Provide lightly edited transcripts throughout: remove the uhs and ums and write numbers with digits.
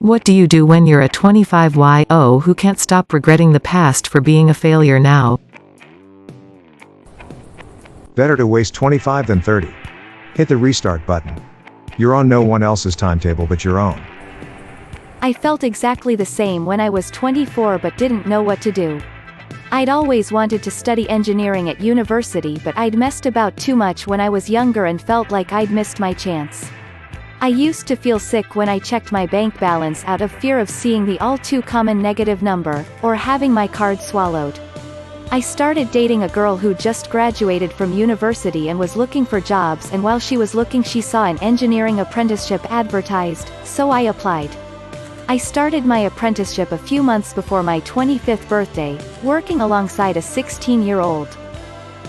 What do you do when you're a 25-year-old who can't stop regretting the past for being a failure now? Better to waste 25 than 30. Hit the restart button. You're on no one else's timetable but your own. I felt exactly the same when I was 24 but didn't know what to do. I'd always wanted to study engineering at university, but I'd messed about too much when I was younger and felt like I'd missed my chance. I used to feel sick when I checked my bank balance out of fear of seeing the all-too-common negative number, or having my card swallowed. I started dating a girl who just graduated from university and was looking for jobs, and while she was looking she saw an engineering apprenticeship advertised, so I applied. I started my apprenticeship a few months before my 25th birthday, working alongside a 16-year-old.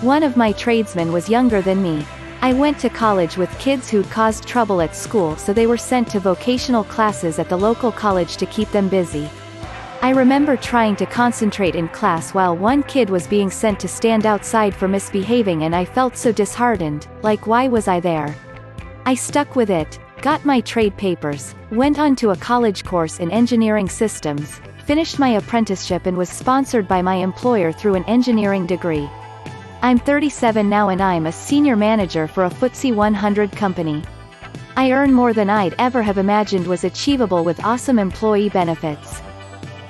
One of my tradesmen was younger than me. I went to college with kids who'd caused trouble at school, so they were sent to vocational classes at the local college to keep them busy. I remember trying to concentrate in class while one kid was being sent to stand outside for misbehaving, and I felt so disheartened, like why was I there? I stuck with it, got my trade papers, went on to a college course in engineering systems, finished my apprenticeship and was sponsored by my employer through an engineering degree. I'm 37 now and I'm a senior manager for a FTSE 100 company. I earn more than I'd ever have imagined was achievable with awesome employee benefits.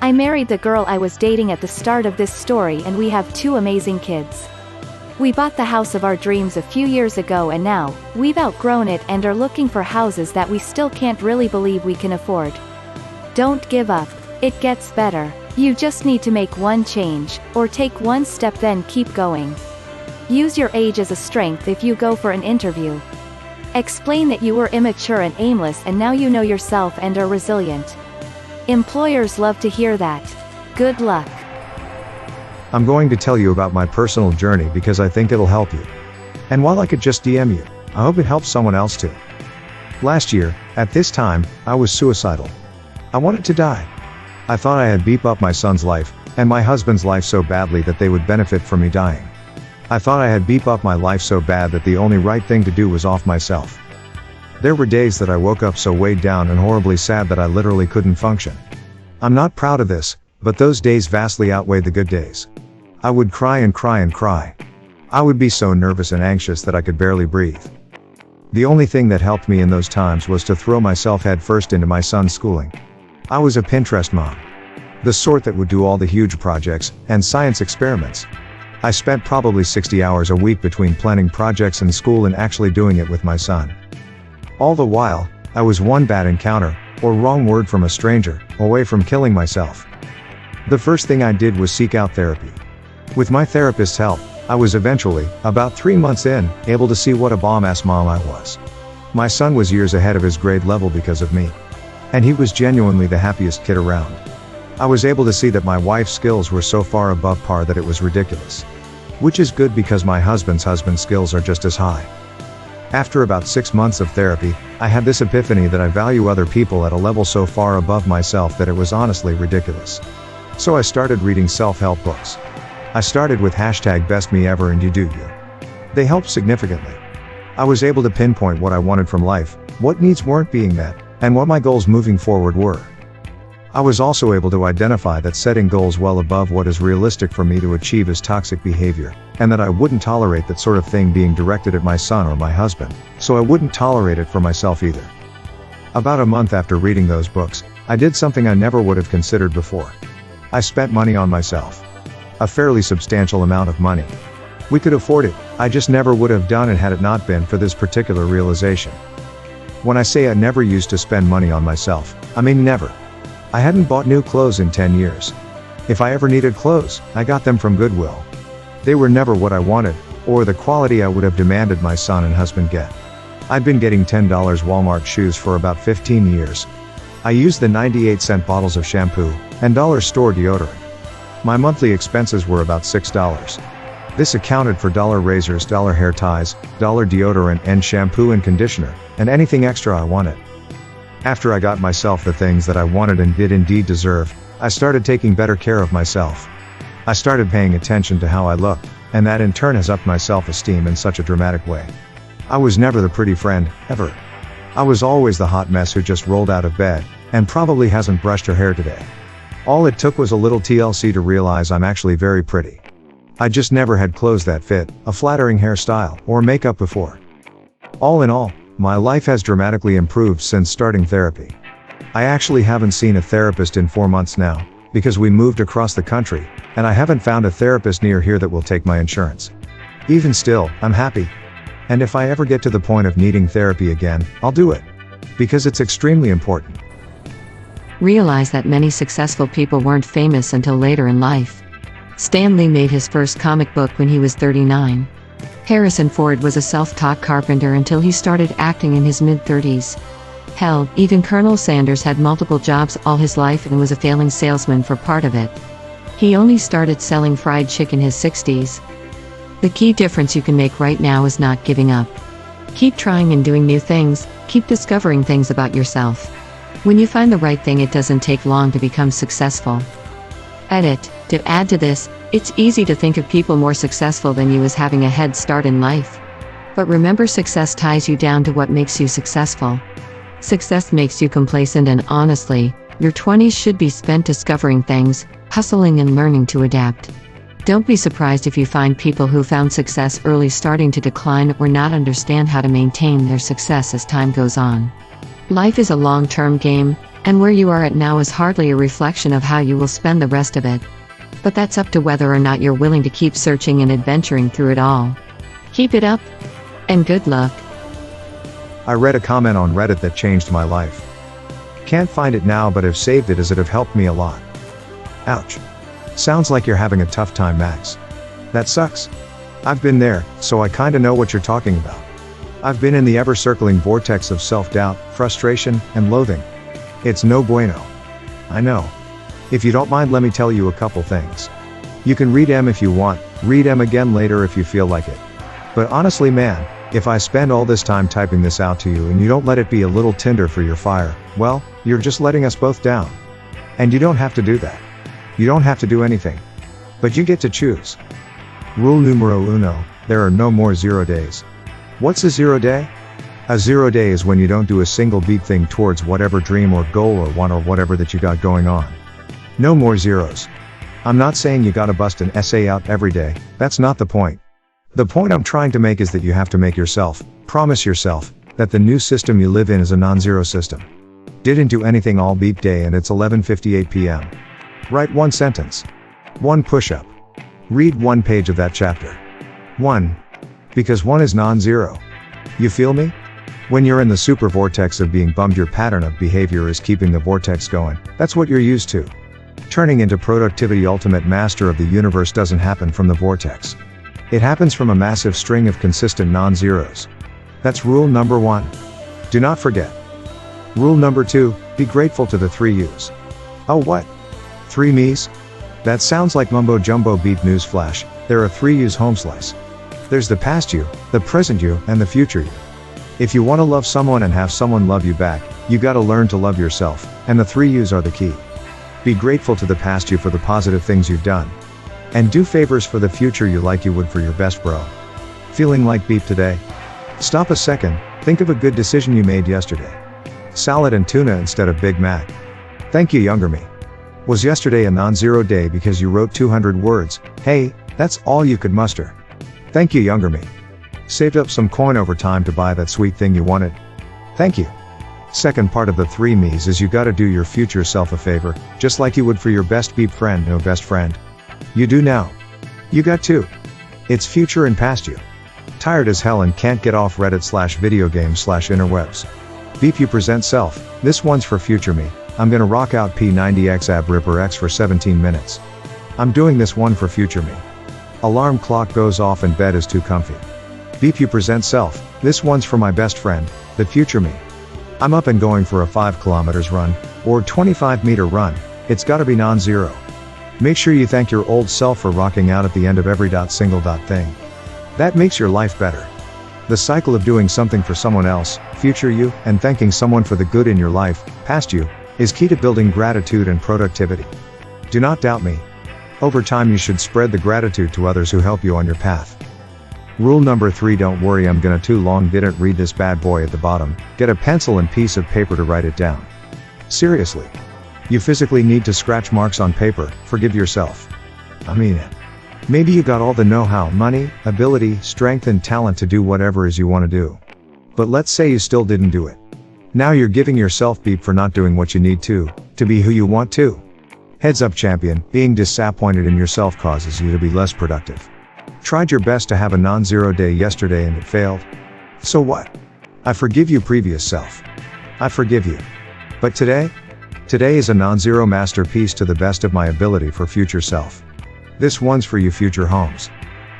I married the girl I was dating at the start of this story and we have 2 amazing kids. We bought the house of our dreams a few years ago and now, we've outgrown it and are looking for houses that we still can't really believe we can afford. Don't give up. It gets better. You just need to make one change, or take one step then keep going. Use your age as a strength if you go for an interview. Explain that you were immature and aimless and now you know yourself and are resilient. Employers love to hear that. Good luck. I'm going to tell you about my personal journey because I think it'll help you. And while I could just DM you, I hope it helps someone else too. Last year, at this time, I was suicidal. I wanted to die. I thought I had beat up my son's life, and my husband's life so badly that they would benefit from me dying. I thought I had beat up my life so bad that the only right thing to do was off myself. There were days that I woke up so weighed down and horribly sad that I literally couldn't function. I'm not proud of this, but those days vastly outweighed the good days. I would cry and cry and cry. I would be so nervous and anxious that I could barely breathe. The only thing that helped me in those times was to throw myself headfirst into my son's schooling. I was a Pinterest mom. The sort that would do all the huge projects and science experiments. I spent probably 60 hours a week between planning projects in school and actually doing it with my son. All the while, I was one bad encounter, or wrong word from a stranger, away from killing myself. The first thing I did was seek out therapy. With my therapist's help, I was eventually, about 3 months in, able to see what a bomb-ass mom I was. My son was years ahead of his grade level because of me. And he was genuinely the happiest kid around. I was able to see that my wife's skills were so far above par that it was ridiculous. Which is good because my husband's skills are just as high. After about 6 months of therapy, I had this epiphany that I value other people at a level so far above myself that it was honestly ridiculous. So I started reading self-help books. I started with #BestMeEver and You Do You. They helped significantly. I was able to pinpoint what I wanted from life, what needs weren't being met, and what my goals moving forward were. I was also able to identify that setting goals well above what is realistic for me to achieve is toxic behavior, and that I wouldn't tolerate that sort of thing being directed at my son or my husband, so I wouldn't tolerate it for myself either. About a month after reading those books, I did something I never would have considered before. I spent money on myself. A fairly substantial amount of money. We could afford it, I just never would have done it had it not been for this particular realization. When I say I never used to spend money on myself, I mean never. I hadn't bought new clothes in 10 years. If I ever needed clothes, I got them from Goodwill. They were never what I wanted, or the quality I would have demanded my son and husband get. I'd been getting $10 Walmart shoes for about 15 years. I used the 98-cent bottles of shampoo, and dollar store deodorant. My monthly expenses were about $6. This accounted for dollar razors, dollar hair ties, dollar deodorant and shampoo and conditioner, and anything extra I wanted. After I got myself the things that I wanted and did indeed deserve, I started taking better care of myself. I started paying attention to how I looked, and that in turn has upped my self-esteem in such a dramatic way. I was never the pretty friend, ever. I was always the hot mess who just rolled out of bed, and probably hasn't brushed her hair today. All it took was a little TLC to realize I'm actually very pretty. I just never had clothes that fit, a flattering hairstyle, or makeup before. All in all, my life has dramatically improved since starting therapy. I actually haven't seen a therapist in 4 months now, because we moved across the country, and I haven't found a therapist near here that will take my insurance. Even still, I'm happy. And if I ever get to the point of needing therapy again, I'll do it. Because it's extremely important. Realize that many successful people weren't famous until later in life. Stan Lee made his first comic book when he was 39. Harrison Ford was a self-taught carpenter until he started acting in his mid-30s. Hell, even Colonel Sanders had multiple jobs all his life and was a failing salesman for part of it. He only started selling fried chicken in his 60s. The key difference you can make right now is not giving up. Keep trying and doing new things, keep discovering things about yourself. When you find the right thing, it doesn't take long to become successful. Edit. To add to this, it's easy to think of people more successful than you as having a head start in life. But remember, success ties you down to what makes you successful. Success makes you complacent, and honestly, your 20s should be spent discovering things, hustling and learning to adapt. Don't be surprised if you find people who found success early starting to decline or not understand how to maintain their success as time goes on. Life is a long-term game, and where you are at now is hardly a reflection of how you will spend the rest of it. But that's up to whether or not you're willing to keep searching and adventuring through it all. Keep it up, and good luck. I read a comment on Reddit that changed my life. Can't find it now, but have saved it as it have helped me a lot. Ouch. Sounds like you're having a tough time, Max. That sucks. I've been there, so I kinda know what you're talking about. I've been in the ever-circling vortex of self-doubt, frustration, and loathing. It's no bueno. I know. If you don't mind, let me tell you a couple things. You can read them if you want, read them again later if you feel like it. But honestly, man, if I spend all this time typing this out to you and you don't let it be a little tinder for your fire, well, you're just letting us both down. And you don't have to do that. You don't have to do anything. But you get to choose. Rule numero uno, there are no more 0 days. What's a 0 day? A 0 day is when you don't do a single beat thing towards whatever dream or goal or want or whatever that you got going on. No more zeros. I'm not saying you gotta bust an essay out every day, that's not the point. The point I'm trying to make is that you have to make yourself, promise yourself, that the new system you live in is a non-zero system. Didn't do anything all beat day and it's 11:58 p.m. Write one sentence. One push-up. Read one page of that chapter. One. Because one is non-zero. You feel me? When you're in the super vortex of being bummed, your pattern of behavior is keeping the vortex going. That's what you're used to. Turning into productivity ultimate master of the universe doesn't happen from the vortex. It happens from a massive string of consistent non-zeros. That's rule number 1. Do not forget. Rule number 2, be grateful to the 3 U's. Oh what? 3 me's? That sounds like mumbo jumbo. Beat newsflash, there are 3 U's home slice. There's the past you, the present you, and the future you. If you want to love someone and have someone love you back, you gotta learn to love yourself, and the 3 U's are the key. Be grateful to the past you for the positive things you've done. And do favors for the future you like you would for your best bro. Feeling like beep today? Stop a second, think of a good decision you made yesterday. Salad and tuna instead of Big Mac. Thank you, younger me. Was yesterday a non-zero day because you wrote 200 words? Hey, that's all you could muster. Thank you, younger me. Saved up some coin over time to buy that sweet thing you wanted? Thank you. Second part of the 3 me's is you gotta do your future self a favor, just like you would for your best beep friend. No best friend. You do now. You got to. It's future and past you. Tired as hell and can't get off Reddit/videogames/interwebs. Beep you present self, this one's for future me. I'm gonna rock out P90X ab ripper X for 17 minutes. I'm doing this one for future me. Alarm clock goes off and bed is too comfy. Beep you present self, this one's for my best friend, the future me. I'm up and going for a 5 kilometers run, or 25-meter run, it's gotta be non-zero. Make sure you thank your old self for rocking out at the end of every single thing. That makes your life better. The cycle of doing something for someone else, future you, and thanking someone for the good in your life, past you, is key to building gratitude and productivity. Do not doubt me. Over time you should spread the gratitude to others who help you on your path. Rule number 3, don't worry I'm gonna too long, didn't read this bad boy at the bottom, get a pencil and piece of paper to write it down. Seriously. You physically need to scratch marks on paper, forgive yourself. I mean it. Maybe you got all the know-how, money, ability, strength and talent to do whatever it is you want to do. But let's say you still didn't do it. Now you're giving yourself beep for not doing what you need to be who you want to. Heads up champion, being disappointed in yourself causes you to be less productive. Tried your best to have a non-zero day yesterday and it failed. So what? I forgive you previous self. I forgive you. But today is a non-zero masterpiece to the best of my ability for future self. This one's for you future homes.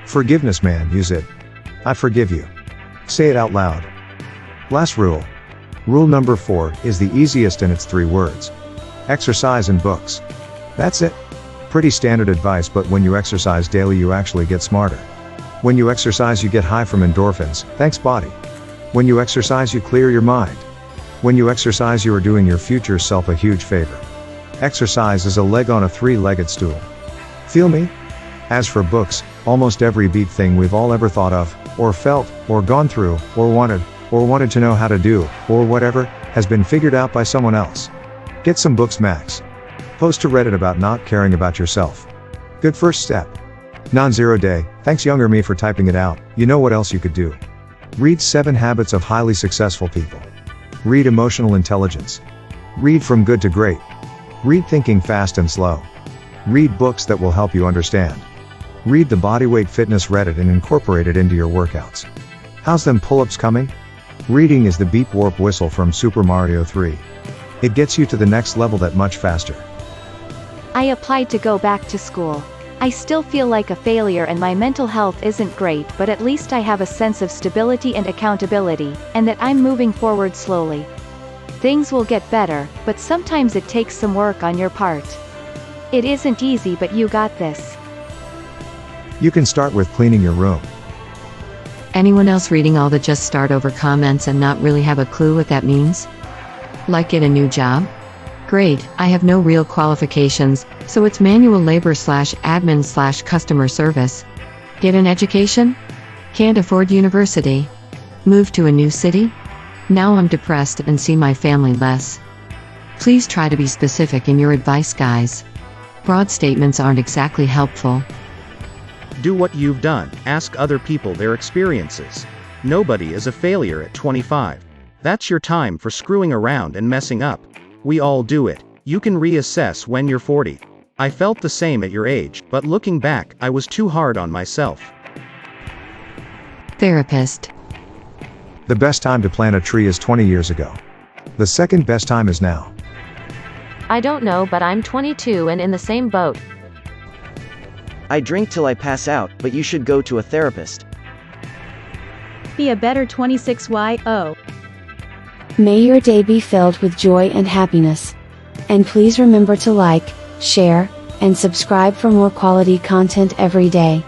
Forgiveness man, use it. I forgive you. Say it out loud. Last rule. Rule number 4 is the easiest and it's 3 words. Exercise and books. That's it. Pretty standard advice, but when you exercise daily you actually get smarter. When you exercise you get high from endorphins, thanks body. When you exercise you clear your mind. When you exercise you are doing your future self a huge favor. Exercise is a leg on a 3-legged stool. Feel me? As for books, almost every beat thing we've all ever thought of, or felt, or gone through, or wanted to know how to do, or whatever, has been figured out by someone else. Get some books max. Post to Reddit about not caring about yourself. Good first step. Non-zero day, thanks younger me for typing it out, you know what else you could do. Read 7 Habits of Highly Successful People. Read Emotional Intelligence. Read From Good to Great. Read Thinking Fast and Slow. Read books that will help you understand. Read the Bodyweight Fitness Reddit and incorporate it into your workouts. How's them pull-ups coming? Reading is the beep warp whistle from Super Mario 3. It gets you to the next level that much faster. I applied to go back to school. I still feel like a failure and my mental health isn't great, but at least I have a sense of stability and accountability, and that I'm moving forward slowly. Things will get better, but sometimes it takes some work on your part. It isn't easy, but you got this. You can start with cleaning your room. Anyone else reading all the just start over comments and not really have a clue what that means? Like get a new job? Great, I have no real qualifications, so it's manual labor/admin/customer service. Get an education? Can't afford university. Move to a new city? Now I'm depressed and see my family less. Please try to be specific in your advice, guys. Broad statements aren't exactly helpful. Do what you've done, ask other people their experiences. Nobody is a failure at 25. That's your time for screwing around and messing up. We all do it. You can reassess when you're 40. I felt the same at your age, but looking back, I was too hard on myself. Therapist. The best time to plant a tree is 20 years ago. The second best time is now. I don't know, but I'm 22 and in the same boat. I drink till I pass out, but you should go to a therapist. Be a better 26YO. May your day be filled with joy and happiness. And please remember to like, share, and subscribe for more quality content every day.